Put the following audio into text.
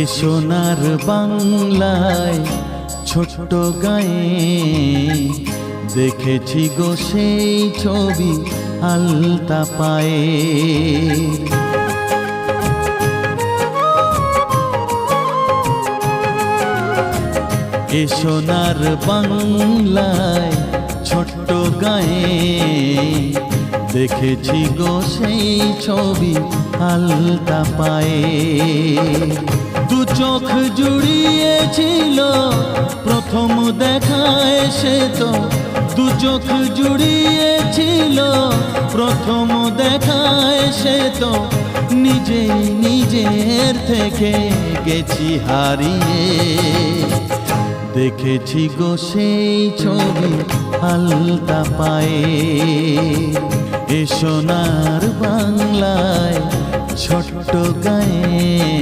এ সোনার বাংলায় ছোট্ট গায়ে দেখেছি গো সেই ছবি আলতা পায়ে। এ সোনার বাংলায় ছোট্ট গায়ে দেখেছি গো সেই ছবি আলতা পায়ে। দু চোখ জুড়িয়েছিল প্রথম দেখায় সে তো, দু চোখ জুড়িয়েছিল প্রথম দেখায় সে তো, নিজেই নিজের থেকে গেছি হারিয়ে। দেখেছি গো সেই ছবি আলতা পায়ে। এ সোনার বাংলায় ছোট্ট গায়ে।